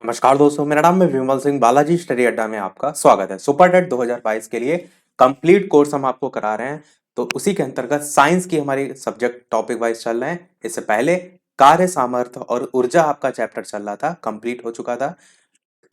नमस्कार दोस्तों, मेरा नाम है विमल सिंह। बालाजी स्टडी अड्डा में आपका स्वागत है। सुपर टेट 2022 के लिए कंप्लीट कोर्स हम आपको करा रहे हैं। तो उसी के अंतर्गत साइंस की हमारी सब्जेक्ट टॉपिक वाइज चल रहे हैं। इससे पहले कार्य सामर्थ्य और ऊर्जा आपका चैप्टर चल रहा था, कंप्लीट हो चुका था।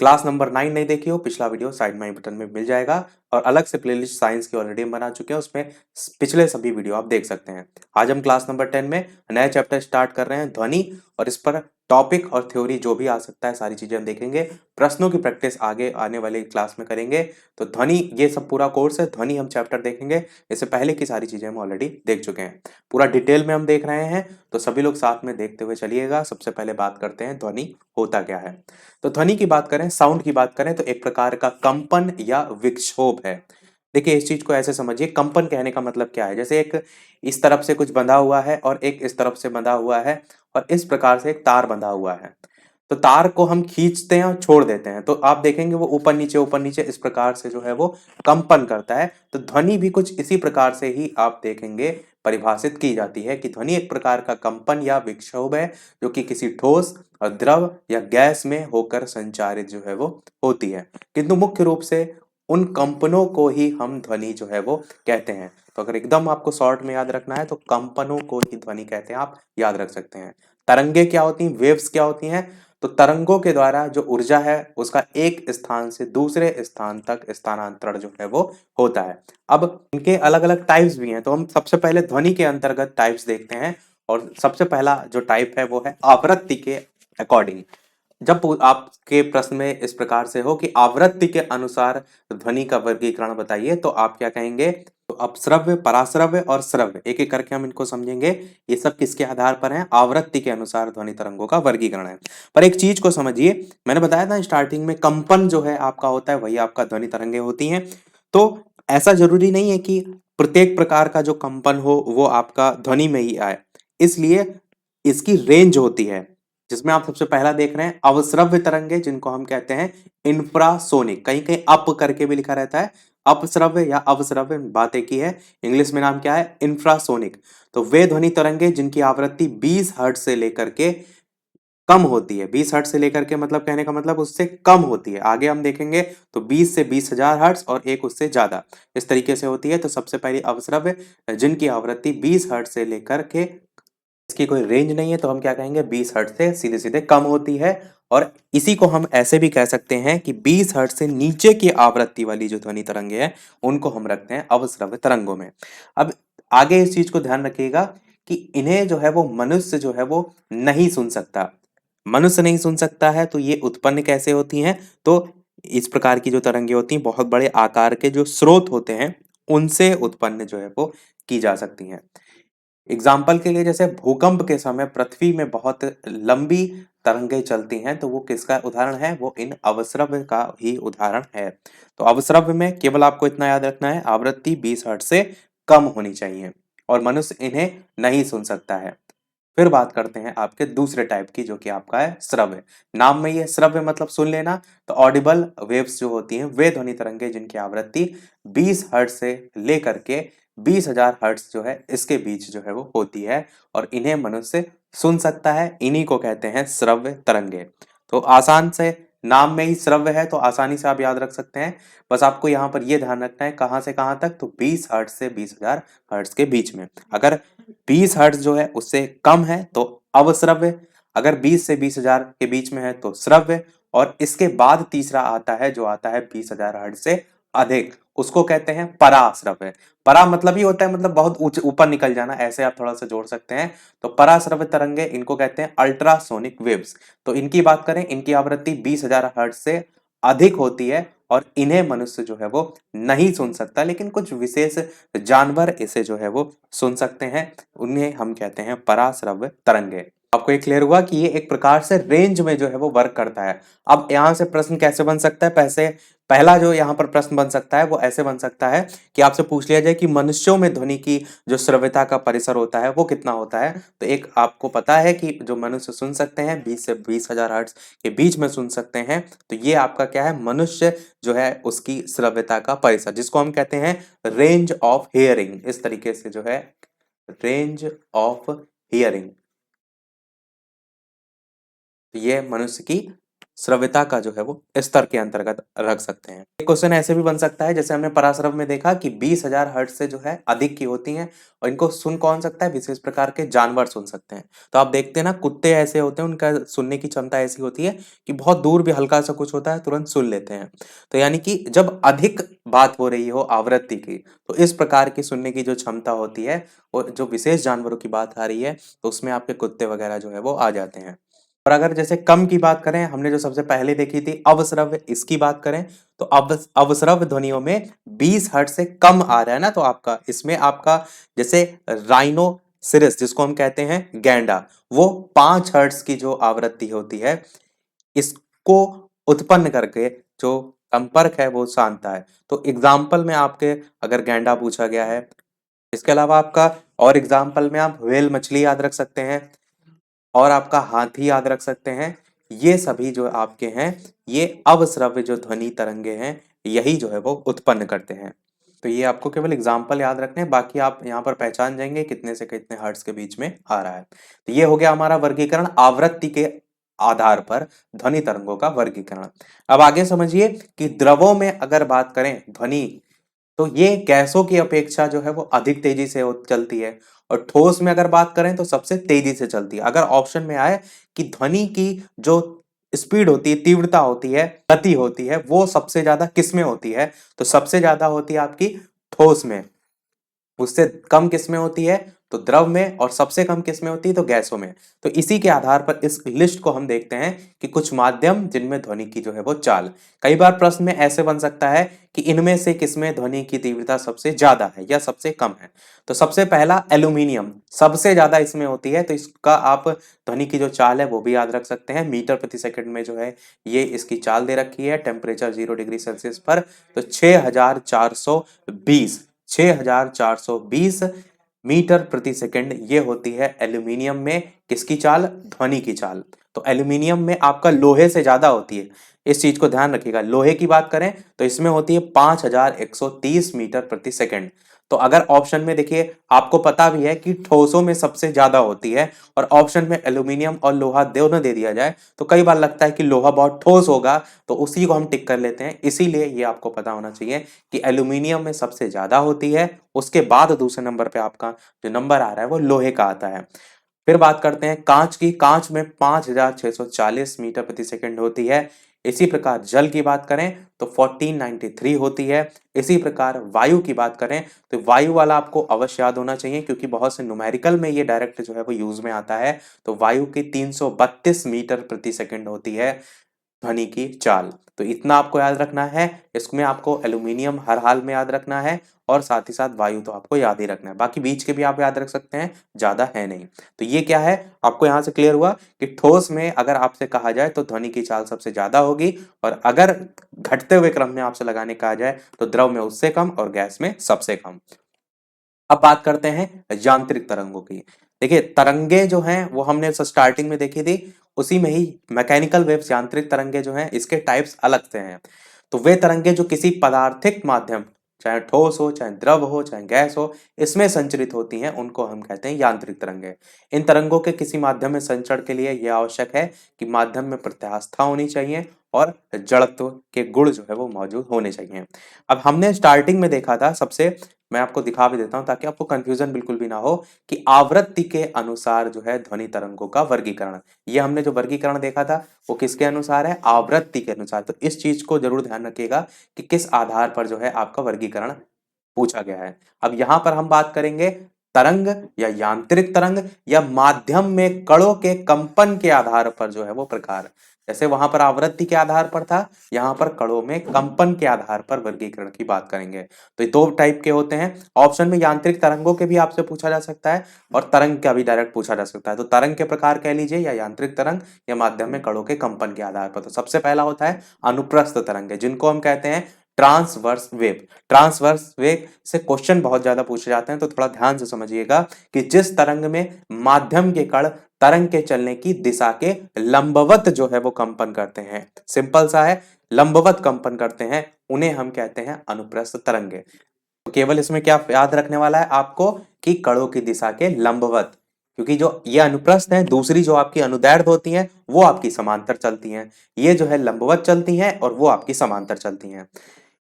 क्लास नंबर 9 नहीं देखी हो, पिछला वीडियो साइड में बटन में मिल जाएगा। और अलग से प्लेलिस्ट साइंस की ऑलरेडी हम बना चुके हैं, उसमें पिछले सभी वीडियो आप देख सकते हैं। आज हम क्लास नंबर 10 में नया चैप्टर स्टार्ट कर रहे हैं, ध्वनि। और इस पर टॉपिक और थ्योरी जो भी आ सकता है, सारी चीजें हम देखेंगे। प्रश्नों की प्रैक्टिस आगे आने वाली क्लास में करेंगे। तो ध्वनि, ये सब पूरा कोर्स है, ध्वनि हम चैप्टर देखेंगे। इससे पहले की सारी चीजें हम ऑलरेडी देख चुके हैं, पूरा डिटेल में हम देख रहे हैं। तो सभी लोग साथ में देखते हुए चलिएगा। सबसे पहले बात करते हैं ध्वनि होता क्या है। तो ध्वनि की बात करें, साउंड की बात करें, तो एक प्रकार का कंपन या विक्षोभ है। देखिए, इस चीज को ऐसे समझिए, कंपन कहने का मतलब क्या है। जैसे एक इस तरफ से कुछ बंधा हुआ है और एक इस तरफ से बंधा हुआ है, और इस प्रकार से एक तार बंधा हुआ है। तो तार को हम खींचते हैं और छोड़ देते हैं, तो आप देखेंगे वो ऊपर नीचे इस प्रकार से जो है वो कंपन करता है। तो ध्वनि भी कुछ इसी प्रकार से ही आप देखेंगे परिभाषित की जाती है कि ध्वनि एक प्रकार का कंपन या विक्षोभ है, जो कि किसी ठोस और द्रव या गैस में होकर संचारित जो है वो होती है। किंतु मुख्य रूप से उन कंपनों को ही हम ध्वनि जो है वो कहते हैं। तो अगर एकदम आपको शॉर्ट में याद रखना है, तो कंपनों को ही ध्वनि कहते हैं, आप याद रख सकते हैं। तरंगे क्या होती हैं, वेव्स क्या होती हैं। तो तरंगों के द्वारा जो ऊर्जा है, उसका एक स्थान से दूसरे स्थान तक स्थानांतरण जो है वो होता है। अब इनके अलग अलग टाइप्स भी हैं, तो हम सबसे पहले ध्वनि के अंतर्गत टाइप्स देखते हैं। और सबसे पहला जो टाइप है वो है आवृत्ति के अकॉर्डिंग। जब आपके प्रश्न में इस प्रकार से हो कि आवृत्ति के अनुसार ध्वनि का वर्गीकरण बताइए, तो आप क्या कहेंगे। तो अब श्रव्य, पराश्रव्य और श्रव्य, एक एक करके हम इनको समझेंगे। ये सब किसके आधार पर है, आवृत्ति के अनुसार ध्वनि तरंगों का वर्गीकरण है। पर एक चीज को समझिए, मैंने बताया था स्टार्टिंग में, कंपन जो है आपका होता है, वही आपका ध्वनि तरंगे होती हैं। तो ऐसा जरूरी नहीं है कि प्रत्येक प्रकार का जो कंपन हो वो आपका ध्वनि में ही आए। इसलिए इसकी रेंज होती है, जिसमें आप सबसे पहला देख रहे हैं अवश्रव्य तरंगे, जिनको हम कहते हैं इंफ्रासोनिक। कहीं कहीं अप करके भी लिखा रहता है, अपश्रव्य या अवश्रव्य, बात एक ही है। इंग्लिश में नाम क्या है, इंफ्रासोनिक। तो वे ध्वनि तरंगे जिनकी आवृत्ति 20 हर्ट्ज से लेकर के कम होती है। 20 हर्ट्ज से लेकर के मतलब, कहने का मतलब उससे कम होती है। आगे हम देखेंगे तो 20 से 20,000 हर्ट्ज और एक उससे ज्यादा, इस तरीके से होती है। तो सबसे पहली अवश्रव्य, जिनकी आवृत्ति 20 हर्ट्ज से लेकर के, इसकी कोई रेंज नहीं है, तो हम क्या कहेंगे, 20 हर्ट्ज से सीधे सीधे कम होती है। और इसी को हम ऐसे भी कह सकते हैं कि 20 हर्ट्ज से नीचे की आवृत्ति वाली जो ध्वनि तरंगे हैं, उनको हम रखते हैं अवश्रव्य तरंगों में। अब आगे इस चीज को ध्यान रखिएगा कि इन्हें जो है वो मनुष्य जो है वो नहीं सुन सकता। मनुष्य नहीं सुन सकता है, तो ये उत्पन्न कैसे होती हैं। तो इस प्रकार की जो तरंगे होती हैं, बहुत बड़े आकार के जो स्रोत होते हैं, उनसे उत्पन्न जो है वो की जा सकती हैं। एग्जाम्पल के लिए, जैसे भूकंप के समय पृथ्वी में बहुत लंबी तरंगें चलती हैं, तो वो किसका उदाहरण है, वो इन अवस्रव्य का ही उदाहरण है। तो अवस्रव्य में केवल आपको इतना याद रखना है, आवृत्ति 20 हर्ट्ज से कम होनी चाहिए, और मनुष्य इन्हें नहीं सुन सकता है। फिर बात करते हैं आपके दूसरे टाइप की, जो कि आपका है श्रव्य। नाम में ये श्रव्य मतलब सुन लेना। तो ऑडिबल वेव्स जो होती हैं, वे ध्वनि तरंगे जिनकी आवृत्ति 20 हर्ट्ज से लेकर के 20,000 हर्ट्ज जो है, इसके बीच जो है वो होती है, और इन्हें मनुष्य सुन सकता है। इन्हीं को कहते हैं श्रव्य तरंगे। तो आसान से, नाम में ही श्रव्य है, तो आसानी से आप याद रख सकते हैं। बस आपको यहाँ पर ये ध्यान रखना है, कहाँ से कहाँ तक, तो 20 हर्ट्ज से 20,000 हर्ट्ज के बीच में। अगर 20 हर्ट्ज जो है उससे कम है तो अवश्रव्य, अगर 20 से 20,000 के बीच में है तो श्रव्य, और इसके बाद तीसरा आता है, जो आता है 20,000 हर्ट्ज से अधिक, उसको कहते हैं पराश्रव्य। परा मतलब ही होता है, मतलब बहुत ऊपर निकल जाना, ऐसे आप थोड़ा सा जोड़ सकते हैं। तो पराश्रव्य तरंगे, इनको कहते हैं अल्ट्रासोनिक वेव्स। तो इनकी बात करें, इनकी आवृत्ति 20,000 हर्ट्ज से अधिक होती है, और इन्हें मनुष्य जो है वो नहीं सुन सकता, लेकिन कुछ विशेष जानवर इसे जो है वो सुन सकते हैं। उन्हें हम कहते हैं पराश्रव्य तरंगे। आपको ये क्लियर हुआ कि ये एक प्रकार से रेंज में जो है वो वर्क करता है। अब यहां से प्रश्न कैसे बन सकता है, पहला जो यहाँ पर प्रश्न बन सकता है वो ऐसे बन सकता है कि आपसे पूछ लिया जाए कि मनुष्यों में ध्वनि की जो श्रव्यता का परिसर होता है वो कितना होता है। तो एक आपको पता है कि जो मनुष्य सुन सकते हैं 20 से 20,000 हर्ट्ज के बीच में सुन सकते हैं। तो ये आपका क्या है, मनुष्य जो है उसकी श्रव्यता का परिसर, जिसको हम कहते हैं रेंज ऑफ हियरिंग। इस तरीके से जो है, रेंज ऑफ हियरिंग, ये मनुष्य की श्रव्यता का जो है वो स्तर के अंतर्गत रख सकते हैं। एक क्वेश्चन ऐसे भी बन सकता है, जैसे हमने पराश्रव में देखा कि 20,000 हर्ट्ज से जो है अधिक की होती हैं, और इनको सुन कौन सकता है, विशेष प्रकार के जानवर सुन सकते हैं। तो आप देखते हैं ना, कुत्ते ऐसे होते हैं, उनका सुनने की क्षमता ऐसी होती है कि बहुत दूर भी हल्का सा कुछ होता है तुरंत सुन लेते हैं। तो यानी कि जब अधिक बात हो रही हो आवृत्ति की, तो इस प्रकार की सुनने की जो क्षमता होती है, और जो विशेष जानवरों की बात आ रही है, तो उसमें आपके कुत्ते वगैरह जो है वो आ जाते हैं। और अगर जैसे कम की बात करें, हमने जो सबसे पहले देखी थी अवश्रव्य, इसकी बात करें तो अवश्रव्य ध्वनियों में 20 हर्ट्ज से कम आ रहा है ना, तो आपका इसमें आपका जैसे राइनोसिरस जिसको हम कहते हैं गैंडा, वो 5 हर्ट्ज की जो आवृत्ति होती है, इसको उत्पन्न करके जो संपर्क है वो शांत है। तो एग्जाम्पल में आपके अगर गैंडा पूछा गया है, इसके अलावा आपका और एग्जाम्पल में आप व्हेल मछली याद रख सकते हैं, और आपका हाथी याद रख सकते हैं। ये सभी जो आपके हैं, ये अवश्रव्य जो ध्वनि तरंगे हैं, यही जो है वो उत्पन्न करते हैं। तो ये आपको केवल एग्जाम्पल याद रखने हैं, बाकी आप यहाँ पर पहचान जाएंगे कितने से कितने हर्ट्ज के बीच में आ रहा है। तो ये हो गया हमारा वर्गीकरण, आवृत्ति के आधार पर ध्वनि तरंगों का वर्गीकरण। अब आगे समझिए कि द्रवों में अगर बात करें ध्वनि, तो ये गैसों की अपेक्षा जो है वो अधिक तेजी से चलती है, और ठोस में अगर बात करें तो सबसे तेजी से चलती है। अगर ऑप्शन में आए कि ध्वनि की जो स्पीड होती है, तीव्रता होती है, गति होती है, वो सबसे ज्यादा किस में होती है, तो सबसे ज्यादा होती है आपकी ठोस में, उससे कम किसमें होती है तो द्रव में, और सबसे कम किसमें होती है तो गैसों में। तो इसी के आधार पर इस लिस्ट को हम देखते हैं कि कुछ माध्यम जिनमें ध्वनि की जो है वो चाल, कई बार प्रश्न में ऐसे बन सकता है कि इनमें से किसमें ध्वनि की तीव्रता सबसे ज्यादा है या सबसे कम है। तो सबसे पहला एल्यूमिनियम, सबसे ज्यादा इसमें होती है, तो इसका आप ध्वनि की जो चाल है वो भी याद रख सकते हैं। मीटर प्रति सेकंड में जो है ये इसकी चाल दे रखी है, टेम्परेचर 0 डिग्री सेल्सियस पर, तो 6420 6420 मीटर प्रति सेकंड ये होती है एल्यूमिनियम में किसकी चाल, ध्वनि की चाल। तो एल्यूमिनियम में आपका लोहे से ज्यादा होती है, इस चीज को ध्यान रखिएगा। लोहे की बात करें तो इसमें होती है 5130 मीटर प्रति सेकंड। तो अगर ऑप्शन में देखिए, आपको पता भी है कि ठोसों में सबसे ज्यादा होती है, और ऑप्शन में एल्यूमिनियम और लोहा दोनों दे दिया जाए, तो कई बार लगता है कि लोहा बहुत ठोस होगा, तो उसी को हम टिक कर लेते हैं। इसीलिए ये आपको पता होना चाहिए कि एल्यूमिनियम में सबसे ज्यादा होती है, उसके बाद दूसरे नंबर पे आपका जो नंबर आ रहा है वो लोहे का आता है। फिर बात करते हैं कांच की, कांच में 5640 मीटर प्रति सेकंड होती है। इसी प्रकार जल की बात करें तो 1493 होती है। इसी प्रकार वायु की बात करें तो वायु वाला आपको अवश्य याद होना चाहिए, क्योंकि बहुत से न्यूमेरिकल में ये डायरेक्ट जो है वो यूज में आता है। तो वायु की 332 मीटर प्रति सेकंड होती है ध्वनि की चाल। तो इतना आपको याद रखना है, इसमें आपको एल्यूमिनियम हर हाल में याद रखना है, और साथ ही साथ वायु तो आपको याद ही रखना है, बाकी बीच के भी आप याद रख सकते हैं, ज्यादा है नहीं। तो ये क्या है, आपको यहां से क्लियर हुआ कि ठोस में अगर आपसे कहा जाए तो ध्वनि की चाल सबसे ज्यादा होगी, और अगर घटते हुए क्रम में आपसे लगाने कहा जाए तो द्रव में उससे कम और गैस में सबसे कम। अब बात करते हैं यांत्रिक तरंगों की। देखिए तरंगे जो हैं वो हमने स्टार्टिंग में देखी थी, उसी में ही मैकेनिकल वेव्स यांत्रिक तरंगे जो हैं इसके टाइप्स अलग से हैं। तो वे तरंगे जो किसी पदार्थिक माध्यम, चाहे ठोस हो, चाहे द्रव हो, चाहे गैस हो, इसमें संचरित होती हैं, उनको हम कहते हैं यांत्रिक तरंगे। इन तरंगों के किसी माध्यम में संचरण के लिए यह आवश्यक है कि माध्यम में प्रत्यास्था होनी चाहिए, और जड़त्व के गुण जो है वो मौजूद होने चाहिए। अब हमने स्टार्टिंग में देखा था, सबसे मैं आपको दिखा भी देता हूं ताकि आपको कंफ्यूजन बिल्कुल भी ना हो, कि आवृत्ति के अनुसार जो है ध्वनि तरंगों का वर्गीकरण। ये हमने जो वर्गीकरण देखा था वो किसके अनुसार है, आवृत्ति के अनुसार। तो इस चीज को जरूर ध्यान रखिएगा कि किस आधार पर जो है आपका वर्गीकरण पूछा गया है। अब यहां पर हम बात करेंगे तरंग या यांत्रिक तरंग, या माध्यम में कणों के कंपन के आधार पर जो है वो प्रकार। जैसे वहां पर आवृत्ति के आधार पर था, यहाँ पर कणों में कंपन के आधार पर वर्गीकरण की बात करेंगे। तो ये दो टाइप के होते हैं। ऑप्शन में यांत्रिक तरंगों के भी आपसे पूछा जा सकता है, और तरंग का भी डायरेक्ट पूछा जा सकता है। तो तरंग के प्रकार कह लीजिए, या यांत्रिक तरंग, या माध्यम में कणों के कंपन के आधार पर। तो सबसे पहला होता है अनुप्रस्थ तरंग, जिनको हम कहते हैं ट्रांसवर्स वेव। ट्रांसवर्स वेव से क्वेश्चन बहुत ज्यादा पूछे जाते हैं, तो थोड़ा ध्यान से समझिएगा कि जिस तरंग में माध्यम के कण तरंग के चलने की दिशा के लंबवत जो है वो कंपन करते हैं, सिंपल सा है, लंबवत कंपन करते हैं, उन्हें हम कहते हैं अनुप्रस्थ तरंगे। तो केवल इसमें क्या याद रखने वाला है आपको, कि कणों की दिशा के लंबवत, क्योंकि जो ये अनुप्रस्थ है, दूसरी जो आपकी अनुदैर्ध्य होती हैं वो आपकी समांतर चलती हैं, ये जो है लंबवत चलती हैं और वो आपकी समांतर चलती हैं।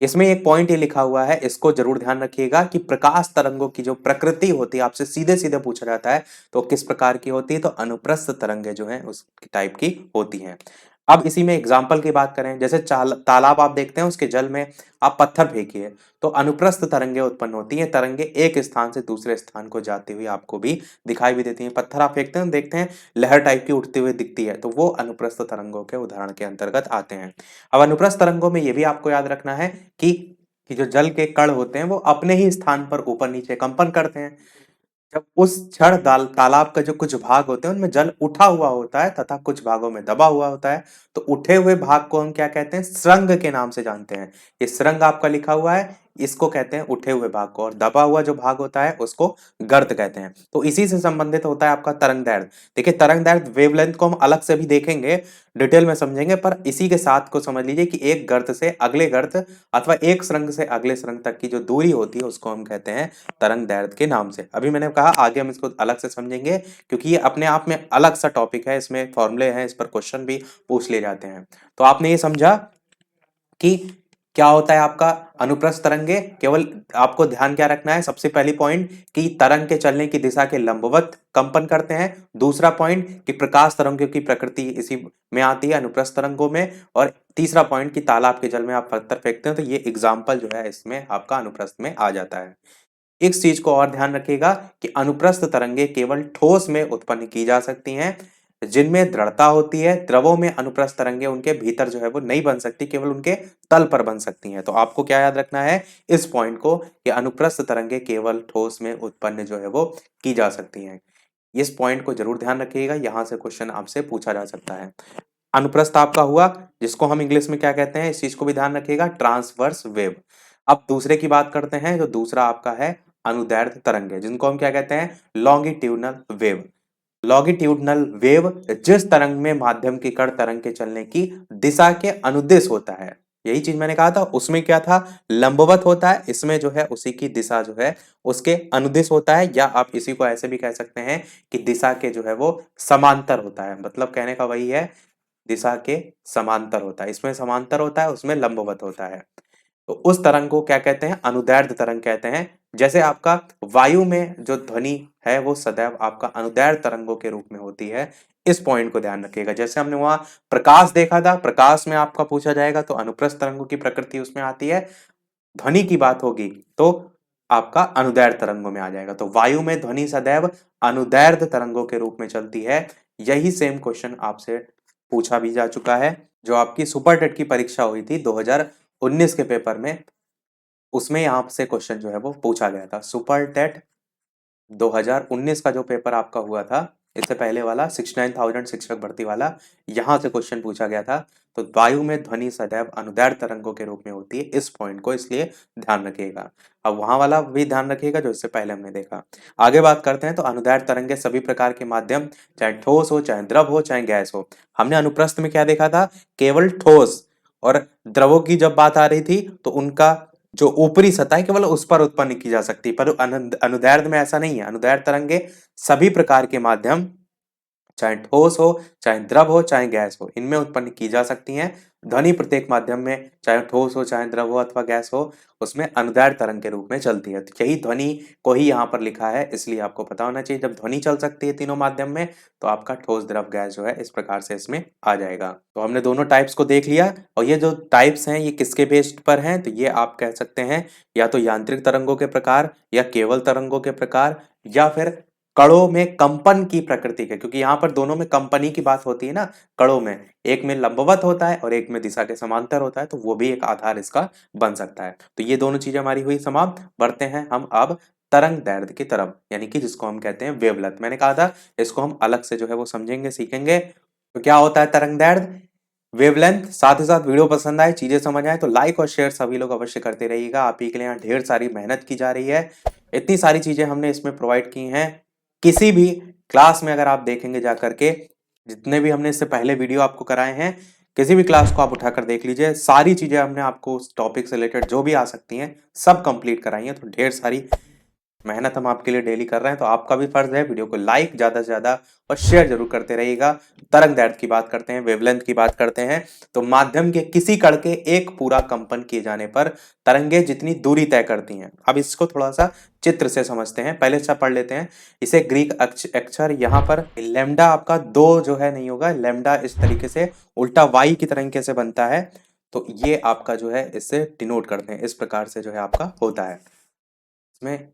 इसमें एक पॉइंट ये लिखा हुआ है, इसको जरूर ध्यान रखिएगा कि प्रकाश तरंगों की जो प्रकृति होती है, आपसे सीधे सीधे पूछा जाता है तो किस प्रकार की होती है, तो अनुप्रस्थ तरंगे जो है उस टाइप की होती हैं। अब इसी में एग्जाम्पल की बात करें, जैसे तालाब आप देखते हैं, उसके जल में आप पत्थर फेंकिए तो अनुप्रस्थ तरंगे उत्पन्न होती हैं। तरंगे एक स्थान से दूसरे स्थान को जाती हुई आपको भी दिखाई भी देती हैं। पत्थर आप फेंकते हैं, देखते हैं लहर टाइप की उठती हुई दिखती है, तो वो अनुप्रस्थ तरंगों के उदाहरण के अंतर्गत आते हैं। अब अनुप्रस्थ तरंगों में ये भी आपको याद रखना है कि जो जल के कण होते हैं वो अपने ही स्थान पर ऊपर नीचे कंपन करते हैं। जब उस क्षण तालाब का जो कुछ भाग होते हैं उनमें जल उठा हुआ होता है तथा कुछ भागों में दबा हुआ होता है, तो उठे हुए भाग को हम क्या कहते हैं, स्रंग के नाम से जानते हैं। ये स्रंग आपका लिखा हुआ है, इसको कहते हैं उठे हुए भाग को, और दबा हुआ जो भाग होता है उसको गर्त कहते हैं। तो इसी से संबंधित होता है आपका तरंग दैर्ध्य। देखिए तरंग दैर्ध्य वेवलेंथ को हम अलग से भी देखेंगे, डिटेल में समझेंगे, पर इसी के साथ को समझ लीजिए कि एक गर्त से अगले गर्त अथवा एक सुरंग से अगले सुरंग तक की जो दूरी होती है उसको हम कहते हैं तरंग दैर्ध्य के नाम से। अभी मैंने कहा आगे हम इसको अलग से समझेंगे, क्योंकि ये अपने आप में अलग सा टॉपिक है, इसमें फॉर्मूले हैं, इस पर क्वेश्चन भी पूछ लिए जाते हैं। तो आपने ये समझा कि क्या होता है आपका अनुप्रस्थ तरंगे। केवल आपको ध्यान क्या रखना है, सबसे पहली पॉइंट कि तरंग के चलने की दिशा के लंबवत कंपन करते हैं। दूसरा पॉइंट कि प्रकाश तरंगों की प्रकृति इसी में आती है अनुप्रस्थ तरंगों में। और तीसरा पॉइंट कि तालाब के जल में आप पत्थर फेंकते हैं तो ये एग्जाम्पल जो है इसमें आपका अनुप्रस्थ में आ जाता है। इस चीज को और ध्यान रखिएगा कि अनुप्रस्थ तरंगे केवल ठोस में उत्पन्न की जा सकती हैं, जिनमें दृढ़ता होती है। द्रवों में अनुप्रस्थ तरंगे उनके भीतर जो है वो नहीं बन सकती, केवल उनके तल पर बन सकती हैं। तो आपको क्या याद रखना है इस पॉइंट को कि अनुप्रस्थ तरंगे केवल ठोस में उत्पन्न जो है वो की जा सकती हैं। इस पॉइंट को जरूर ध्यान रखिएगा, यहां से क्वेश्चन आपसे पूछा जा सकता है। अनुप्रस्थ आपका हुआ, जिसको हम इंग्लिश में क्या कहते हैं, इस चीज को भी ध्यान रखिएगा, ट्रांसवर्स वेव। अब दूसरे की बात करते हैं, जो दूसरा आपका है अनुदैर्ध्य तरंगे, जिनको हम क्या कहते हैं, लॉन्गिट्यूडनल वेव। लॉन्गिट्यूडनल वेव जिस तरंग में माध्यम की कण तरंग के चलने की दिशा के अनुदिश होता है, यही चीज मैंने कहा था, उसमें क्या था, लंबवत होता है, इसमें जो है उसी की दिशा जो है उसके अनुदिश होता है, या आप इसी को ऐसे भी कह सकते हैं कि दिशा के जो है वो समांतर होता है। मतलब कहने का वही है, दिशा के समांतर होता है, इसमें समांतर होता है, उसमें लंबवत होता है। तो उस तरंग को क्या कहते हैं, अनुदैर्ध्य तरंग कहते हैं। जैसे आपका वायु में जो ध्वनि है वो सदैव आपका अनुदैर्ध्य तरंगों के रूप में होती है। इस पॉइंट को ध्यान रखिएगा। जैसे हमने वहां प्रकाश देखा था, प्रकाश में आपका पूछा जाएगा तो अनुप्रस्थ तरंगों की प्रकृति उसमें आती है। ध्वनि की बात होगी तो आपका अनुदैर्ध्य तरंगों में आ जाएगा। तो वायु में ध्वनि सदैव अनुदैर्ध्य तरंगों के रूप में चलती है। यही सेम क्वेश्चन आपसे पूछा भी जा चुका है, जो आपकी सुपर टेट की परीक्षा हुई थी 2019 के पेपर में, उसमें यहाँ से क्वेश्चन जो है वो पूछा गया था। सुपर टेट 2019 का जो पेपर आपका हुआ था, इससे पहले वाला 69,000 शिक्षक भर्ती वाला, यहाँ से क्वेश्चन पूछा गया था। तो वायु में ध्वनि सदैव अनुदैर्ध्य तरंगों के रूप में होती है, इस पॉइंट को इसलिए ध्यान रखिएगा। अब वहां वाला भी ध्यान रखिएगा जो इससे पहले हमने देखा। आगे बात करते हैं, तो अनुदैर्ध्य तरंगे सभी प्रकार के माध्यम, चाहे ठोस हो, चाहे द्रव हो, चाहे गैस हो। हमने अनुप्रस्थ में क्या देखा था, केवल ठोस और द्रवों की जब बात आ रही थी तो उनका जो ऊपरी सतह है केवल उस पर उत्पन्न की जा सकती है, पर अनुदैर्ध्य में ऐसा नहीं है। अनुदैर्ध्य तरंगे सभी प्रकार के माध्यम, चाहे ठोस हो, चाहे द्रव हो, चाहे गैस हो, इनमें उत्पन्न की जा सकती हैं। ध्वनि प्रत्येक माध्यम में, चाहे ठोस हो, चाहे द्रव हो अथवा गैस हो, उसमें अनुदैर्ध्य तरंग के रूप में चलती है। तो यही ध्वनि को ही यहाँ पर लिखा है, इसलिए आपको पता होना चाहिए जब ध्वनि चल सकती है तीनों माध्यम में तो आपका ठोस द्रव गैस जो है इस प्रकार से इसमें आ जाएगा। तो हमने दोनों टाइप्स को देख लिया, और ये जो टाइप्स हैं ये किसके बेस्ड पर हैं, तो ये आप कह सकते हैं या तो यांत्रिक तरंगों के प्रकार, या केवल तरंगों के प्रकार, या फिर कणों में कंपन की प्रकृति के, क्योंकि यहाँ पर दोनों में कंपनी की बात होती है ना। कणों में एक में लंबवत होता है और एक में दिशा के समांतर होता है, तो वो भी एक आधार इसका बन सकता है। तो ये दोनों चीजें हमारी हुई समाप्त। बढ़ते हैं हम अब तरंग दैर्ध्य की तरफ, यानी कि जिसको हम कहते हैं वेवलेंथ। मैंने कहा था इसको हम अलग से जो है वो समझेंगे, सीखेंगे। तो क्या होता है तरंग दैर्ध्य, वेवलेंथ। साथ ही साथ वीडियो पसंद आए, चीजें समझ आए तो लाइक और शेयर सभी लोग अवश्य करते रहिएगा। आप ही के लिए यहाँ ढेर सारी मेहनत की जा रही है, इतनी सारी चीजें हमने इसमें प्रोवाइड की हैं। किसी भी क्लास में अगर आप देखेंगे जा करके, जितने भी हमने इससे पहले वीडियो आपको कराए हैं, किसी भी क्लास को आप उठाकर देख लीजिए, सारी चीजें हमने आपको उस टॉपिक से रिलेटेड जो भी आ सकती हैं सब कंप्लीट कराई हैं। तो ढेर सारी मेहनत हम आपके लिए डेली कर रहे हैं, तो आपका भी फर्ज है वीडियो को लाइक ज्यादा से ज्यादा और शेयर जरूर करते रहिएगा। तरंग दैर्ध्य की बात करते हैं, वेवलेंथ की बात करते हैं। तो माध्यम के किसी कण के एक पूरा कंपन किए जाने पर तरंगे जितनी दूरी तय करती हैं। अब इसको थोड़ा सा चित्र से समझते हैं, पहले अच्छा पढ़ लेते हैं इसे। ग्रीक अक्षर यहाँ पर लेमडा आपका दो जो है नहीं होगा, लेमडा इस तरीके से उल्टा वाई की तरीके से बनता है। तो ये आपका जो है इससे डिनोट करते हैं, इस प्रकार से जो है आपका होता है। इसमें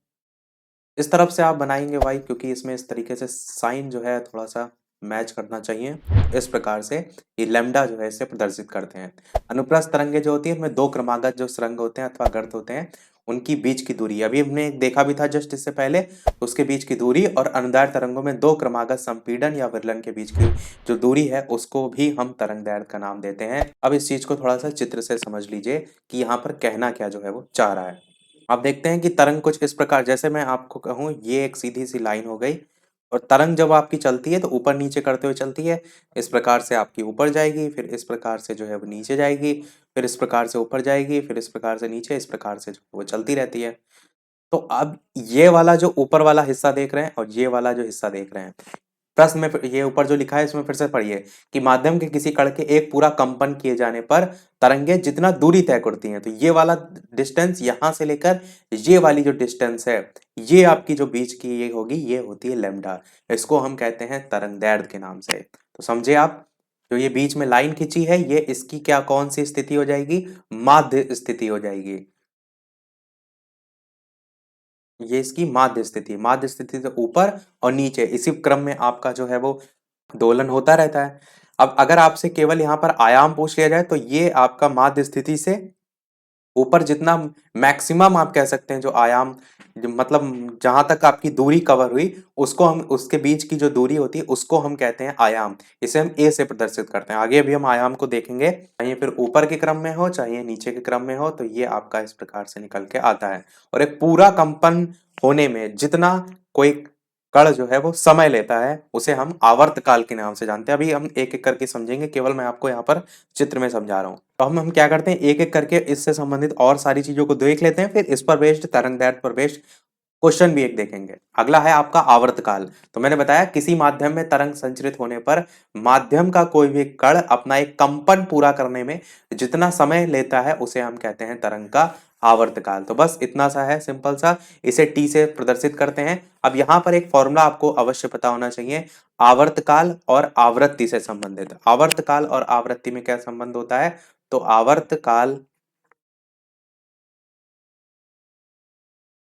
इस तरफ से आप बनाएंगे वाई, क्योंकि इसमें इस तरीके से साइन जो है थोड़ा सा मैच करना चाहिए। इस प्रकार से ये लैम्डा जो है इसे प्रदर्शित करते हैं। अनुप्रस्थ तरंगे जो होती है उनमें दो क्रमागत जो सुरंग होते हैं अथवा गर्त होते हैं, उनकी बीच की दूरी अभी हमने देखा भी था जस्ट इससे पहले, उसके बीच की दूरी। और अनुदैर्ध्य तरंगों में दो क्रमागत संपीड़न या विरलन के बीच की जो दूरी है उसको भी हम तरंग दैर्ध्य का नाम देते हैं। अब इस चीज को थोड़ा सा चित्र से समझ लीजिए कि यहाँ पर कहना क्या जो है वो चाह रहा है। आप देखते हैं कि तरंग कुछ इस प्रकार, जैसे मैं आपको कहूँ ये एक सीधी सी लाइन हो गई, और तरंग जब आपकी चलती है तो ऊपर नीचे करते हुए चलती है। इस प्रकार से आपकी ऊपर जाएगी, फिर इस प्रकार से जो है वो नीचे जाएगी, फिर इस प्रकार से ऊपर जाएगी, फिर इस प्रकार से नीचे, इस प्रकार से जो वो चलती रहती है। तो अब ये वाला जो ऊपर वाला हिस्सा देख रहे हैं और ये वाला जो हिस्सा देख रहे हैं, प्रश्न में ये ऊपर जो लिखा है इसमें फिर से पढ़िए कि माध्यम के किसी कण के एक पूरा कंपन किए जाने पर तरंगे जितना दूरी तय करती हैं। तो ये वाला डिस्टेंस यहां से लेकर ये वाली जो डिस्टेंस है, ये आपकी जो बीच की ये होगी, ये होती है लैम्डा। इसको हम कहते हैं तरंग दैर्ध्य के नाम से। तो समझे आप, जो ये बीच में लाइन खींची है ये इसकी क्या कौन सी स्थिति हो जाएगी, माध्य स्थिति हो जाएगी। ये इसकी माध्य स्थिति से ऊपर और नीचे इसी क्रम में आपका जो है वो दोलन होता रहता है। अब अगर आपसे केवल यहाँ पर आयाम पूछ लिया जाए तो ये आपका माध्य स्थिति से ऊपर जितना मैक्सिमम आप कह सकते हैं जो आयाम, मतलब जहां तक आपकी दूरी कवर हुई उसको हम, उसके बीच की जो दूरी होती है उसको हम कहते हैं आयाम। इसे हम ए से प्रदर्शित करते हैं। आगे अभी हम आयाम को देखेंगे, चाहे फिर ऊपर के क्रम में हो चाहे नीचे के क्रम में हो, तो ये आपका इस प्रकार से निकल के आता है। और एक पूरा कंपन होने में जितना कोई कण जो है वो समय लेता है उसे हम आवर्त काल के नाम से जानते हैं। अभी हम एक एक करके समझेंगे, केवल मैं आपको यहाँ पर चित्र में समझा रहा हूँ। तो हम क्या करते हैं, एक एक करके इससे संबंधित और सारी चीजों को देख लेते हैं, फिर इस पर बेस्ड तरंग दैर्ध्य पर बेस्ड क्वेश्चन भी एक देखेंगे। अगला है आपका आवर्तकाल। तो मैंने बताया किसी माध्यम में तरंग संचरित होने पर माध्यम का कोई भी कण अपना एक कंपन पूरा करने में जितना समय लेता है उसे हम कहते हैं तरंग का आवर्तकाल। तो बस इतना सा है, सिंपल सा। इसे टी से प्रदर्शित करते हैं। अब यहां पर एक फॉर्मूला आपको अवश्य पता होना चाहिए, आवर्तकाल और आवृत्ति से संबंधित। आवर्तकाल और आवृत्ति में क्या संबंध होता है, तो आवर्तकाल,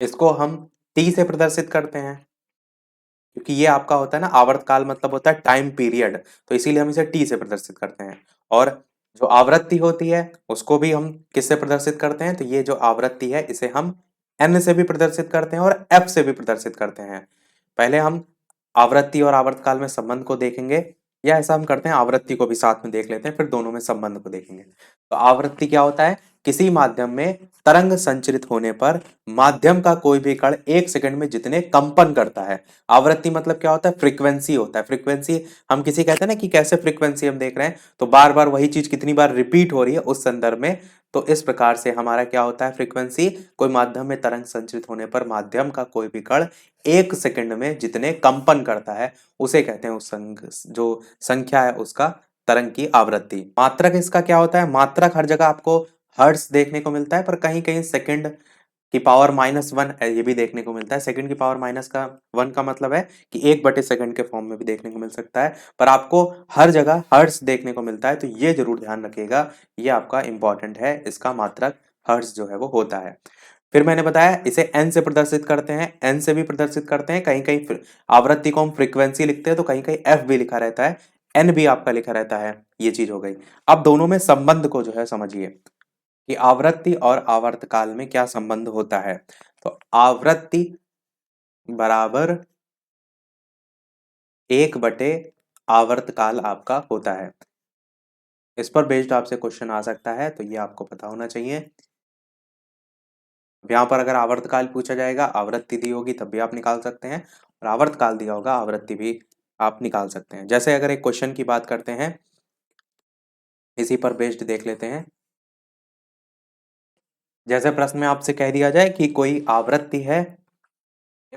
इसको हम टी से प्रदर्शित करते हैं, क्योंकि ये आपका होता है ना, आवर्तकाल मतलब होता है टाइम पीरियड, तो इसीलिए हम इसे टी से प्रदर्शित करते हैं। और जो आवृत्ति होती है उसको भी हम किससे प्रदर्शित करते हैं, तो ये जो आवृत्ति है इसे हम एन से भी प्रदर्शित करते हैं और एफ से भी प्रदर्शित करते हैं। पहले हम आवृत्ति और आवर्तकाल में संबंध को देखेंगे, या ऐसा हम करते हैं आवृत्ति को भी साथ में देख लेते हैं, फिर दोनों में संबंध को देखेंगे। तो आवृत्ति क्या होता है, किसी माध्यम में तरंग संचरित होने पर माध्यम का कोई भी कण एक सेकंड में जितने कंपन करता है। आवृत्ति मतलब क्या होता है, फ्रीक्वेंसी होता है। फ्रीक्वेंसी हम किसी कहते हैं ना कि कैसे फ्रीक्वेंसी हम देख रहे हैं, तो बार बार वही चीज कितनी बार रिपीट हो रही है उस संदर्भ में। तो इस प्रकार से हमारा क्या होता है, फ्रीक्वेंसी, कोई माध्यम में तरंग संचरित होने पर माध्यम का कोई भी कण एक सेकंड में जितने कंपन करता है उसे कहते हैं, उस जो संख्या है उसका तरंग की आवृत्ति। मात्रक इसका क्या होता है, मात्रक हर जगह आपको हर्ट्ज देखने को मिलता है, पर कहीं कहीं सेकंड की पावर -1 ये भी देखने को मिलता है। सेकंड की पावर माइनस का 1 का मतलब है कि 1/सेकंड के फॉर्म में भी देखने को मिल सकता है, पर आपको हर जगह हर्ट्ज देखने को मिलता है। तो ये जरूर ध्यान रखिएगा, ये आपका इंपॉर्टेंट है, इसका मात्रक हर्ट्ज जो है वो होता है। फिर मैंने बताया इसे एन से प्रदर्शित करते हैं, एन से भी प्रदर्शित करते हैं। कहीं कहीं आवृत्ति को हम फ्रीक्वेंसी लिखते हैं तो कहीं कहीं एफ भी लिखा रहता है, एन भी आपका लिखा रहता है। ये चीज हो गई। अब दोनों में संबंध को जो है समझिए कि आवृत्ति और आवर्तकाल में क्या संबंध होता है। तो आवृत्ति बराबर 1 आवर्तकाल आपका होता है। इस पर बेस्ड आपसे क्वेश्चन आ सकता है, तो ये आपको पता होना चाहिए। यहाँ पर अगर आवर्तकाल पूछा जाएगा, आवृत्ति दी होगी तब भी आप निकाल सकते हैं, और आवर्तकाल दिया होगा आवृत्ति भी आप निकाल सकते हैं। जैसे अगर एक क्वेश्चन की बात करते हैं, इसी पर बेस्ड देख लेते हैं। जैसे प्रश्न में आपसे कह दिया जाए कि कोई आवृत्ति है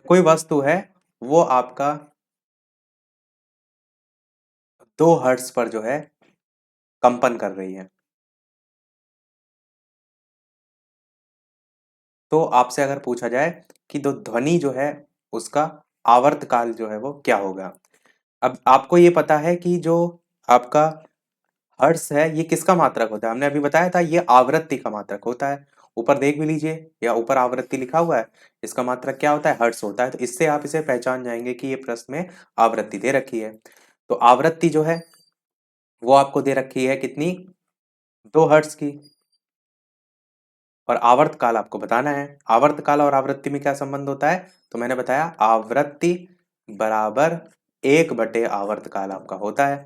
कोई वस्तु है वो आपका 2 हर्ट्ज पर जो है कंपन कर रही है, तो आपसे अगर पूछा जाए कि जो ध्वनि जो है उसका आवर्तकाल जो है वो क्या होगा। अब आपको ये पता है कि जो आपका हर्ट्ज है ये किसका मात्रक होता है, हमने अभी बताया था ये आवृत्ति का मात्रक होता है। ऊपर देख भी लीजिए, या ऊपर आवृत्ति लिखा हुआ है, इसका मात्रक क्या होता है, हर्ट्ज होता है। तो इससे आप इसे पहचान जाएंगे कि ये प्रश्न में आवृत्ति दे रखी है। तो आवृत्ति जो है वो आपको दे रखी है कितनी, 2 हर्ट्ज की। और आवर्तकाल आपको बताना है, आवर्तकाल और आवृत्ति में क्या संबंध होता है, तो मैंने बताया आवृत्ति बराबर 1/, आवर्तकाल आपका होता है।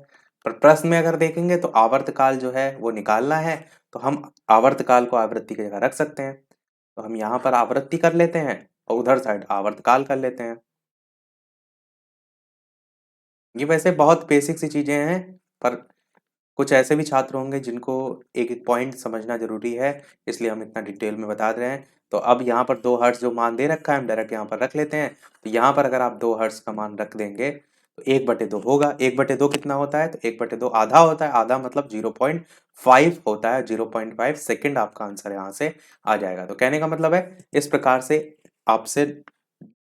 पर प्रश्न में अगर देखेंगे तो आवर्तकाल जो है वो निकालना है, तो हम आवर्तकाल को आवृत्ति की जगह रख सकते हैं। तो हम यहाँ पर आवृत्ति कर लेते हैं और उधर साइड आवर्तकाल कर लेते हैं। ये वैसे बहुत बेसिक सी चीजें हैं, पर कुछ ऐसे भी छात्र होंगे जिनको एक एक पॉइंट समझना जरूरी है, इसलिए हम इतना डिटेल में बता रहे हैं। तो अब यहाँ पर 2 हर्ट्ज जो मान दे रखा है हम डायरेक्ट यहाँ पर रख लेते हैं। तो यहाँ पर अगर आप 2 हर्ट्ज का मान रख देंगे तो 1/2 होगा। 1/2 कितना होता है, तो 1/2 आधा होता है, आधा मतलब 0.5 होता है। 0.5 सेकेंड आपका आंसर यहाँ से आ जाएगा। तो कहने का मतलब है इस प्रकार से आपसे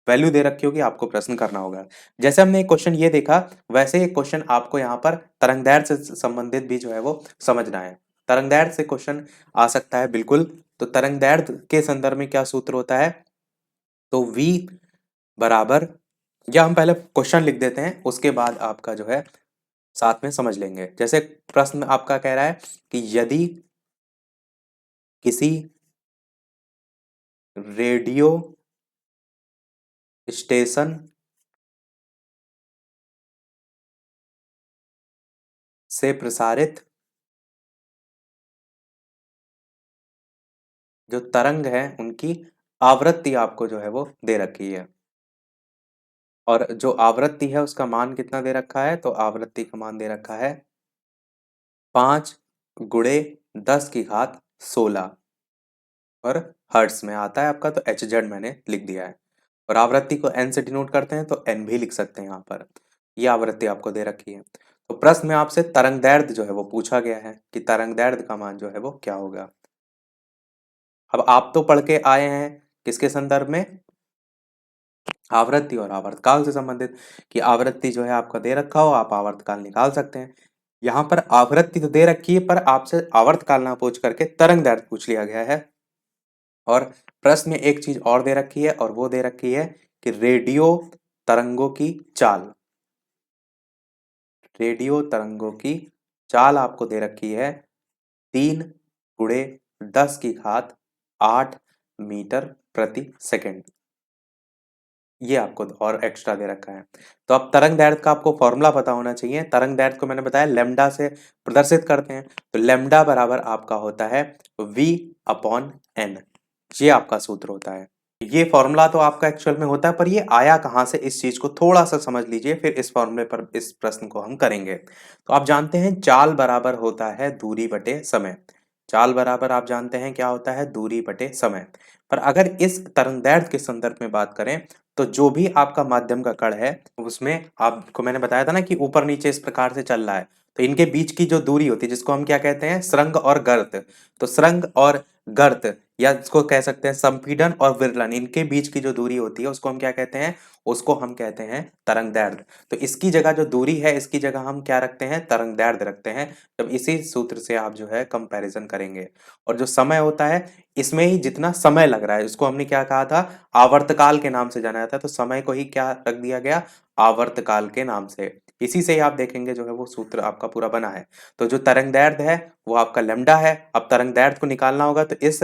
वैल्यू दे रखी होगी, आपको प्रश्न करना होगा। जैसे हमने एक क्वेश्चन ये देखा, वैसे एक क्वेश्चन आपको यहाँ पर तरंगदैर्घ्य से संबंधित भी जो है वो समझना है। तरंगदैर्घ्य से क्वेश्चन आ सकता है बिल्कुल। तो तरंगदैर्घ्य के संदर्भ में क्या सूत्र होता है, तो V बराबर, या हम पहले क्वेश्चन लिख देते हैं उसके बाद आपका जो है साथ में समझ लेंगे। जैसे प्रश्न आपका कह रहा है कि यदि किसी रेडियो स्टेशन से प्रसारित जो तरंग है उनकी आवृत्ति आपको जो है वो दे रखी है, और जो आवृत्ति है उसका मान कितना दे रखा है, तो आवृत्ति का मान दे रखा है 5 × 10⁻16 और हर्ट्ज में आता है आपका, तो HZ मैंने लिख दिया है। और आवृत्ति को N से डिनोट करते हैं तो N भी लिख सकते हैं यहाँ पर। ये आवृत्ति आपको दे रखी है। तो प्रश्न में आपसे तरंगदैर्घ्य जो है वो पूछा गया है कि तरंगदैर्घ्य का मान जो है वो क्या होगा। अब आप तो पढ़ के आए हैं किसके संदर्भ में, आवृत्ति और आवर्तकाल से संबंधित, कि आवृत्ति जो है आपका दे रखा हो आप आवर्तकाल निकाल सकते हैं। यहाँ पर आवृत्ति तो दे रखी है, पर आपसे आवर्तकाल ना पूछ करके तरंगदैर्घ्य पूछ लिया गया है। और प्रश्न में एक चीज और दे रखी है, और वो दे रखी है कि रेडियो तरंगों की चाल, रेडियो तरंगों की चाल आपको दे रखी है 3 × 10⁸ मीटर प्रति सेकंड। ये आपको और एक्स्ट्रा दे रखा है। तो अब तरंग दैर्घ्य का आपको फॉर्मूला पता होना चाहिए। तरंग दैर्घ्य को मैंने बताया लैम्ब्डा से प्रदर्शित करते हैं। तो लैम्ब्डा बराबर आपका होता है V/N, ये आपका सूत्र होता है। ये फॉर्मूला तो आपका एक्चुअल में होता है, पर ये आया कहाँ से, इस चीज को थोड़ा सा समझ लीजिए, फिर इस फॉर्मूले पर इस प्रश्न को हम करेंगे। तो आप जानते हैं चाल बराबर होता है दूरी बटे समय। चाल बराबर आप जानते हैं क्या होता है, दूरी बटे समय। पर अगर इस तरंगदैर्घ्य के संदर्भ में बात करें, तो जो भी आपका माध्यम का कण है उसमें आपको मैंने बताया था ना कि ऊपर नीचे इस प्रकार से चल रहा है, तो इनके बीच की जो दूरी होती है जिसको हम क्या कहते हैं, सुरंग और गर्त। तो सुरंग और गर्त, या इसको कह सकते हैं संपीड़न और विरलन, इनके बीच की जो दूरी होती है उसको हम क्या कहते हैं, उसको हम कहते हैं तरंगदैर्घ्य। तो इसकी जगह जो दूरी है इसकी जगह हम क्या रखते हैं, तरंगदैर्घ्य रखते हैं। जब इसी सूत्र से आप जो है कंपैरिजन करेंगे। और जो समय होता है, इसमें ही जितना समय लग रहा है उसको हमने क्या कहा था, आवर्तकाल के नाम से जाना जाता है। तो समय को ही क्या रख दिया गया, आवर्तकाल के नाम से। इसी से ही आप देखेंगे जो है वो सूत्र आपका पूरा बना है। तो जो तरंगदैर्घ्य है वो आपका लैम्ब्डा है। अब तरंगदैर्घ्य को निकालना होगा, तो इस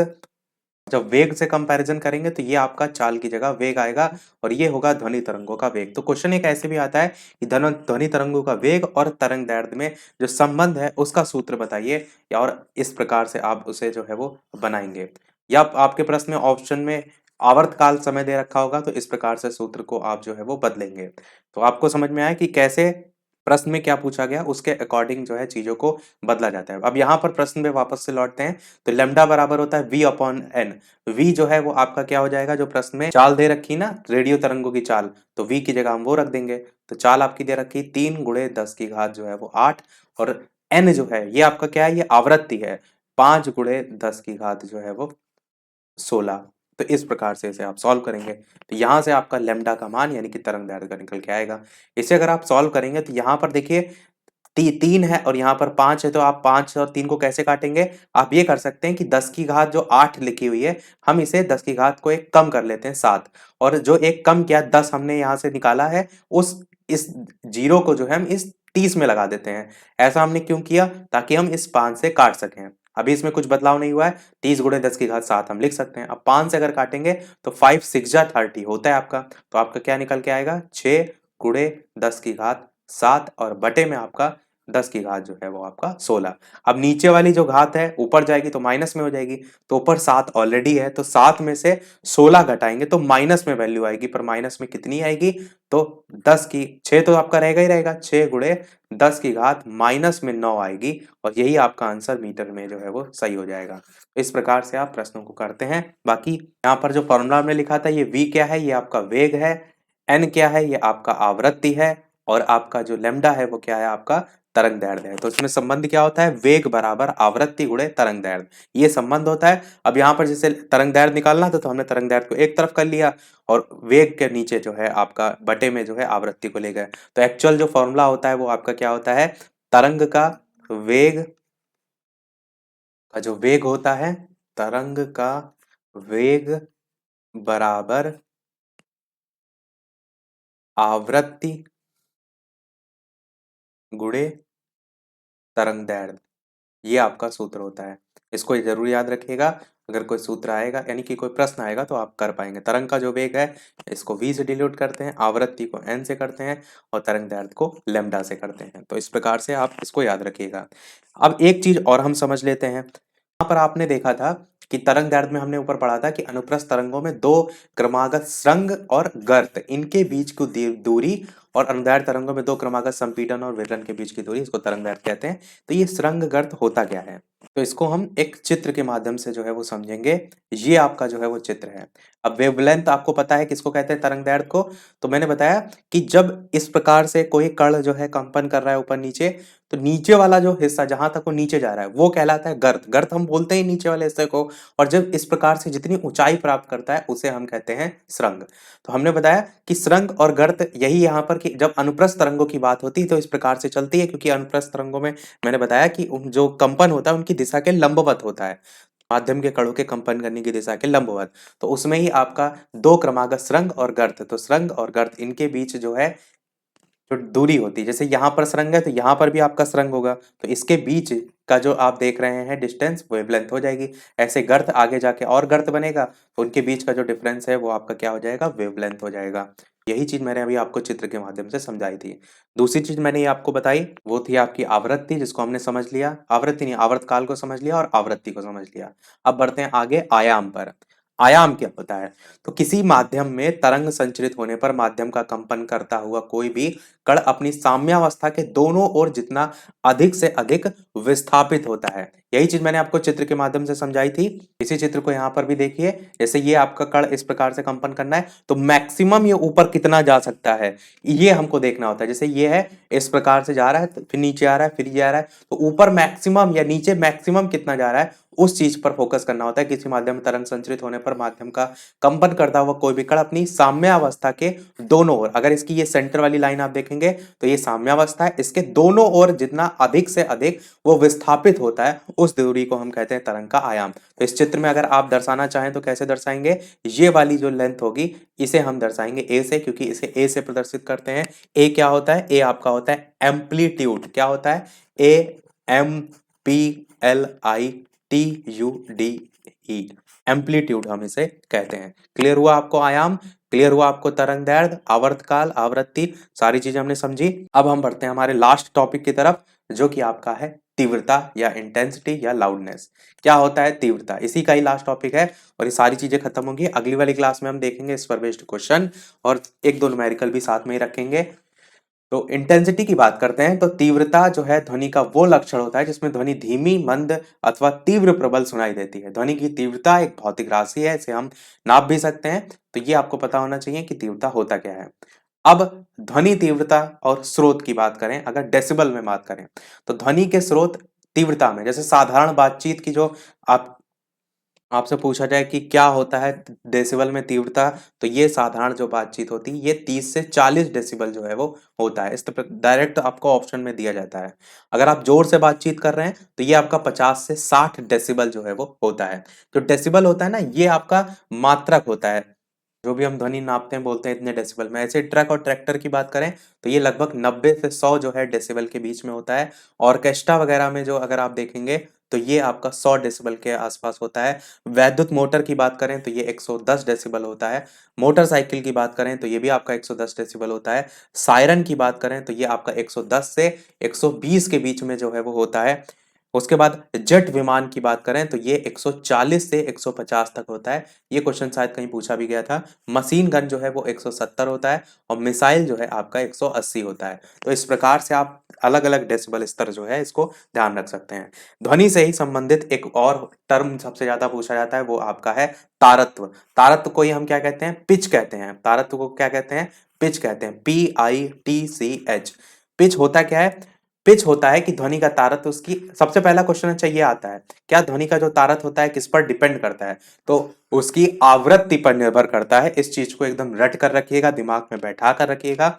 जब वेग से कंपैरिजन करेंगे तो ये आपका चाल की जगह वेग आएगा, और ये होगा ध्वनि तरंगों का वेग। तो क्वेश्चन एक ऐसे भी आता है कि ध्वनि तरंगों का वेग और तरंगदैर्घ्य में जो संबंध है उसका सूत्र बताइए, या और इस प्रकार से आप उसे जो है वो बनाएंगे। या आपके प्रश्न में ऑप्शन में आवर्तकाल समय दे रखा होगा, तो इस प्रकार से सूत्र को आप जो है वो बदलेंगे। तो आपको समझ में आया कि कैसे प्रश्न में क्या पूछा गया उसके अकॉर्डिंग जो है चीजों को बदला जाता है। अब यहाँ पर प्रश्न में वापस से लौटते हैं, तो लैम्डा बराबर होता है v अपॉन एन। v जो है वो आपका क्या हो जाएगा, जो प्रश्न में चाल दे रखी ना रेडियो तरंगों की चाल, तो v की जगह हम वो रख देंगे। तो चाल आपकी दे रखी 3 × 10 की घात जो है वो 8, और n जो है ये आपका क्या है, ये आवृत्ति है, 5 × 10 की घात जो है वो 16। तो इस प्रकार से इसे आप सॉल्व करेंगे, तो यहाँ से आपका लैम्डा का मान यानी कि तरंग दैर्ध्य का निकल के आएगा। इसे अगर आप सॉल्व करेंगे तो यहाँ पर देखिए 3 है और यहाँ पर 5 है, तो आप 5 और 3 को कैसे काटेंगे, आप ये कर सकते हैं कि 10 की घात जो 8 लिखी हुई है, हम इसे 10 की घात को एक कम कर लेते हैं 7, और जो एक कम किया 10 हमने यहाँ से निकाला है, उस इस जीरो को जो है हम इस 30 में लगा देते हैं। ऐसा हमने क्यों किया, ताकि हम इस 5 से काट सकें। अभी इसमें कुछ बदलाव नहीं हुआ है, 30 × 10 की घात 7 हम लिख सकते हैं। अब 5 से अगर काटेंगे तो 5 6 जा 30 होता है आपका, तो आपका क्या निकल के आएगा, 6 × 10 की घात 7 और बटे में आपका 10 की घात जो है वो आपका 16। अब नीचे वाली जो घात है ऊपर जाएगी तो माइनस में हो जाएगी, तो ऊपर 7 ऑलरेडी है, तो 7 में से 16 घटाएंगे तो माइनस में वैल्यू आएगी, पर माइनस में कितनी आएगी, तो 10 की 6 तो आपका रहेगा ही रहेगा, 6 × 10 की घात माइनस में 9 आएगी, और यही आपका आंसर मीटर में जो है वो सही हो जाएगा। इस प्रकार से आप प्रश्नों को करते हैं। बाकी यहाँ पर जो फॉर्मूला में लिखा था, ये v क्या है, ये आपका वेग है, n क्या है, ये आपका आवृत्ति है, और आपका जो लैम्डा है वो क्या है, आपका तरंग दैर्ध्य है। तो इसमें संबंध क्या होता है, वेग बराबर आवृत्ति गुणे तरंग दैर्ध्य, ये संबंध होता है। अब यहाँ पर जैसे तरंग दैर्ध्य निकालना था, तो हमने तरंग दैर्ध्य को एक तरफ कर लिया, और वेग के नीचे जो है आपका बटे में जो है आवृत्ति को ले गए। तो एक्चुअल जो फॉर्मूला होता है वो आपका क्या होता है, तरंग का वेग का जो वेग होता है, तरंग का वेग बराबर आवृत्ति गुणे तरंग दैर्ध्य, ये आपका सूत्र होता है। इसको जरूर याद रखिएगा, अगर कोई सूत्र आएगा यानी कि कोई प्रश्न आएगा तो आप कर पाएंगे। तरंग का जो वेग है इसको v से डिनोट करते हैं, आवृत्ति को n से करते हैं, और तरंग दैर्ध्य को लैम्डा से करते हैं। तो इस प्रकार से आप इसको याद रखिएगा। अब एक चीज और हम समझ लेते हैं, यहाँ पर आपने देखा था कि तरंग दैर्ध्य में हमने ऊपर पढ़ा था कि अनुप्रस्थ तरंगों में दो क्रमागत स्रंग और गर्त, इनके बीच की दूरी, और अनुदैर्ध्य तरंगों में दो क्रमागत संपीड़न और विकिरण के बीच की दूरी, इसको तरंग दैर्ध्य कहते हैं। तो ये स्रंग गर्त होता क्या है, तो इसको हम एक चित्र के माध्यम से जो है वो समझेंगे। ये आपका जो है वो चित्र है। अब वेवलेंथ आपको पता है किसको कहते हैं, तरंग दैर्ध्य को। तो मैंने बताया कि जब इस प्रकार से कोई कण जो है कंपन कर रहा है ऊपर नीचे, तो नीचे वाला जो हिस्सा जहां तक वो नीचे जा रहा है वो कहलाता है गर्त। गर्त हम बोलते हैं नीचे वाले हिस्से को, और जब इस प्रकार से जितनी ऊंचाई प्राप्त करता है उसे हम कहते हैं स्रंग। तो हमने बताया कि स्रंग और गर्त यही यहाँ पर कि जब अनुप्रस्थ तरंगों की बात होती है तो इस प्रकार से चलती है, क्योंकि अनुप्रस्थ तरंगों में मैंने बताया कि जो कंपन होता है उनकी दिशा के लंबवत होता है, माध्यम के कणों के कंपन करने की दिशा के लंबवत। तो उसमें ही आपका दो क्रमागत स्रंग और गर्त, तो स्रंग और गर्त इनके बीच जो है जो दूरी होती है, जैसे यहाँ पर सुरंग है तो यहाँ पर भी आपका सुरंग होगा, तो इसके बीच का जो आप देख रहे हैं डिस्टेंस वेवलेंथ हो जाएगी। ऐसे गर्त आगे जाके और गर्त बनेगा, तो उनके बीच का जो डिफरेंस है वो आपका क्या हो जाएगा, वेवलेंथ हो जाएगा। यही चीज मैंने अभी आपको चित्र के माध्यम से समझाई थी। दूसरी चीज मैंने ये आपको बताई वो थी आपकी आवृत्ति, जिसको हमने समझ लिया, आवृत्ति नहीं आवर्तकाल को समझ लिया और आवृत्ति को समझ लिया। अब बढ़ते हैं आगे आयाम पर। आयाम क्या होता है, तो किसी माध्यम में तरंग संचरित होने पर माध्यम का कंपन करता हुआ कोई भी कण अपनी साम्यावस्था के दोनों ओर जितना अधिक से अधिक विस्थापित होता है। यही चीज मैंने आपको चित्र के माध्यम से समझाई थी। इसी चित्र को यहाँ पर भी देखिए, जैसे ये आपका कण इस प्रकार से कंपन करना है तो मैक्सिमम ये ऊपर कितना जा सकता है ये हमको देखना होता है। जैसे ये है इस प्रकार से जा रहा है, फिर नीचे आ रहा है, फिर ये आ रहा है, तो ऊपर मैक्सिमम या नीचे मैक्सिमम कितना जा रहा है उस चीज पर फोकस करना होता है। किसी माध्यम में तरंग संचरित होने पर माध्यम का कंपन करता हुआ कोई भी कण अपनी साम्यावस्था के दोनों ओर, अगर इसकी ये सेंटर वाली लाइन आप देखेंगे तो ये साम्यावस्था है, इसके दोनों ओर जितना अधिक से अधिक वो विस्थापित होता है उस दूरी को हम कहते हैं तरंग का आयाम। तो इस चित्र में अगर आप दर्शाना चाहें तो कैसे दर्शाएंगे, ये वाली जो लेंथ होगी इसे हम दर्शाएंगे ए से, क्योंकि इसे ए से प्रदर्शित करते हैं। ए क्या होता है, ए आपका होता है एम्पलीट्यूड। क्या होता है, A M P L I T U D E, amplitude हम इसे कहते हैं। क्लियर हुआ आपको आयाम, क्लियर हुआ आपको तरंग दैर्ध्य, आवर्तकाल, आवृत्ति, सारी चीजें हमने समझी। अब हम बढ़ते हैं हमारे लास्ट टॉपिक की तरफ, जो कि आपका है तीव्रता या इंटेंसिटी या लाउडनेस। क्या होता है तीव्रता, इसी का ही लास्ट टॉपिक है, और ये सारी चीजें खत्म होंगी। अगली वाली क्लास में हम देखेंगे इस पर बेस्ड क्वेश्चन, और एक दो न्यूमेरिकल भी साथ में ही रखेंगे। तो इंटेंसिटी की बात करते हैं तो तीव्रता जो है ध्वनि का वो लक्षण होता है जिसमें ध्वनि धीमी, मंद अथवा तीव्र प्रबल सुनाई देती है। ध्वनि की तीव्रता एक भौतिक राशि है, इसे हम नाप भी सकते हैं। तो ये आपको पता होना चाहिए कि तीव्रता होता क्या है। अब ध्वनि तीव्रता और स्रोत की बात करें, अगर डेसिबल में बात करें तो ध्वनि के स्रोत तीव्रता में, जैसे साधारण बातचीत की जो आप आपसे पूछा जाए कि क्या होता है डेसिबल में तीव्रता, तो ये साधारण जो बातचीत होती है ये 30 से 40 डेसिबल जो है वो होता है। इस तरह डायरेक्ट आपको ऑप्शन में दिया जाता है। अगर आप जोर से बातचीत कर रहे हैं तो ये आपका 50 से 60 डेसिबल जो है वो होता है। जो डेसिबल होता है ना, ये आपका मात्रक होता है। जो भी हम ध्वनि नापते हैं बोलते हैं इतने डेसिबल में। ऐसे ट्रक और ट्रैक्टर की बात करें तो ये लगभग 90 से 100 जो है डेसिबल के बीच में होता है। ऑर्केस्ट्रा वगैरह में जो अगर आप देखेंगे तो ये आपका 100 डेसिबल के आसपास होता है। वैद्युत मोटर की बात करें तो ये 110 डेसिबल होता है। मोटरसाइकिल की बात करें तो ये भी आपका 110 डेसिबल होता है। सायरन की बात करें तो ये आपका 110 से 120 के बीच में जो है वो होता है। उसके बाद जेट विमान की बात करें तो ये 140 से 150 तक होता है। ये क्वेश्चन शायद कहीं पूछा भी गया था। मशीन गन जो है वो 170 होता है और मिसाइल जो है आपका 180 होता है। तो इस प्रकार से आप अलग-अलग डेसिबल स्तर जो है इसको ध्यान रख सकते हैं। ध्वनि से ही संबंधित एक और टर्म सबसे ज्यादा पूछा जाता है, वो आपका है तारत्व। तारत्व को ही हम क्या कहते हैं? पिच कहते हैं। तारत्व को क्या कहते हैं? पिच कहते हैं। PITCH। पिच होता क्या है? पिच होता है कि ध्वनि का तारत्व उसकी सबसे पहला क्वेश्चन अच्छा ये आता है, क्या ध्वनि का जो तारत्व होता है किस पर डिपेंड करता है? तो उसकी आवृत्ति पर निर्भर करता है। इस चीज को एकदम रट कर रखिएगा, दिमाग में बैठा कर रखिएगा।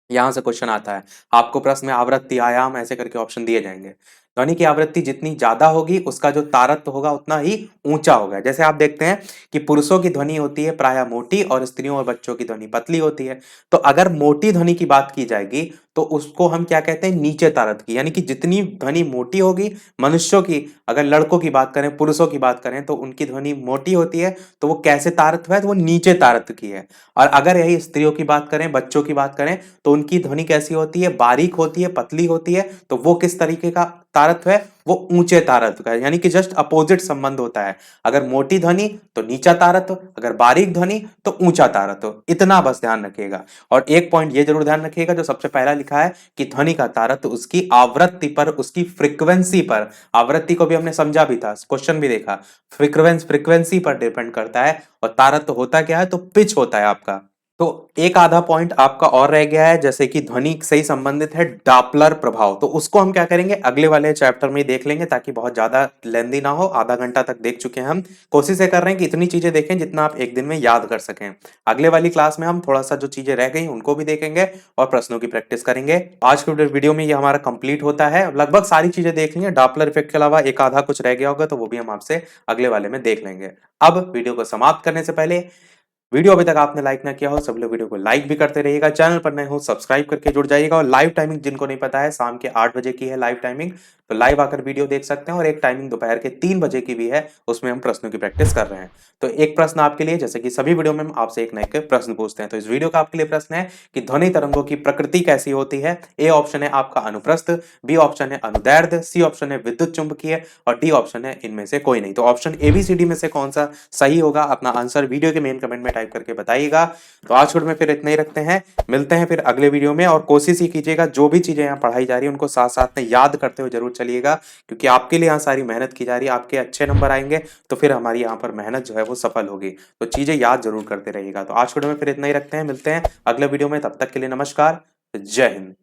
यहां से क्वेश्चन आता है। आपको प्रश्न में आवृत्ति, आयाम ऐसे करके ऑप्शन दिए जाएंगे। ध्वनि की आवृत्ति जितनी ज्यादा होगी उसका जो तारत्व होगा उतना ही ऊंचा होगा। जैसे आप देखते हैं कि पुरुषों की ध्वनि होती है प्रायः मोटी और स्त्रियों और बच्चों की ध्वनि पतली होती है। तो अगर मोटी ध्वनि की बात की जाएगी तो उसको हम क्या कहते हैं? नीचे तारत्व की। यानी कि जितनी ध्वनि मोटी होगी मनुष्यों की, अगर लड़कों की बात करें, पुरुषों की बात करें तो उनकी ध्वनि मोटी होती है, तो वो कैसे तारत्व है? तो वो नीचे तारत्व की है। और अगर यही स्त्रियों की बात करें, बच्चों की बात करें तो उनकी ध्वनि कैसी होती है? बारीक होती है, पतली होती है। तो वो किस तरीके का तारत्व है? वो ऊंचे तारत्व का है। यानी कि जस्ट अपोजिट संबंध होता है। अगर मोटी ध्वनि तो नीचा तारत्व, अगर बारीक ध्वनि तो ऊंचा तारत्व। इतना बस ध्यान रखिएगा। और एक पॉइंट ये जरूर ध्यान रखिएगा जो सबसे पहला लिखा है कि ध्वनि का तारत्व उसकी आवृत्ति पर, उसकी फ्रीक्वेंसी पर। आवृत्ति को भी हमने समझा भी था, क्वेश्चन भी देखा। फ्रीक्वेंसी पर डिपेंड करता है। और तारत्व होता क्या है? तो पिच होता है आपका। तो एक आधा पॉइंट आपका और रह गया है, जैसे कि ध्वनि से ही संबंधित है डॉपलर प्रभाव। तो उसको हम क्या करेंगे? अगले वाले चैप्टर में ही देख लेंगे ताकि बहुत ज्यादा लेंदी ना हो। आधा घंटा तक देख चुके हैं हम। कोशिश ये कर रहे हैं कि इतनी चीजें देखें जितना आप एक दिन में याद कर सकें। अगले वाली क्लास में हम थोड़ा सा जो चीजें रह गई उनको भी देखेंगे और प्रश्नों की प्रैक्टिस करेंगे। आज के वीडियो में ये हमारा कंप्लीट होता है। लगभग सारी चीजें देख ली हैं। डॉपलर इफेक्ट के अलावा एक आधा कुछ रह गया होगा तो वो भी हम आपसे अगले वाले में देख लेंगे। अब वीडियो को समाप्त करने से पहले, वीडियो अभी तक आपने लाइक ना किया हो सब लोग वीडियो को लाइक भी करते रहिएगा। चैनल पर नए हो सब्सक्राइब करके जुड़ जाइएगा। और लाइव टाइमिंग जिनको नहीं पता है, शाम के 8 बजे की है लाइव टाइमिंग। तो लाइव आकर वीडियो देख सकते हैं। और एक टाइमिंग दोपहर के 3 बजे की भी है, उसमें हम प्रश्नों की प्रैक्टिस कर रहे हैं। तो एक प्रश्न आपके लिए, जैसे कि सभी वीडियो में हम आपसे एक नए के प्रश्न पूछते हैं, तो इस वीडियो का आपके लिए प्रश्न है कि ध्वनि तरंगों की प्रकृति कैसी होती है? ए ऑप्शन है आपका अनुप्रस्थ, बी ऑप्शन है अनुदैर्ध्य, सी ऑप्शन है विद्युत चुंबकीय और डी ऑप्शन है इनमें से कोई नहीं। तो ऑप्शन ABCD में से कौन सा सही होगा? अपना आंसर वीडियो के मेन कमेंट में टाइप करके बताइएगा। तो आज में फिर इतना ही रखते हैं। मिलते हैं फिर अगले वीडियो में। और कोशिश ही कीजिएगा जो भी चीजें यहाँ पढ़ाई जा रही है उनको साथ साथ में याद करते हुए जरूर चलिएगा, क्योंकि आपके लिए यहाँ सारी मेहनत की जा रही है। आपके अच्छे नंबर आएंगे तो फिर हमारी यहाँ पर मेहनत जो है वो सफल होगी। तो चीजें याद जरूर करते रहिएगा। तो आज वीडियो में फिर इतना ही रखते हैं। मिलते हैं अगले वीडियो में, तब तक के लिए नमस्कार, जय हिंद।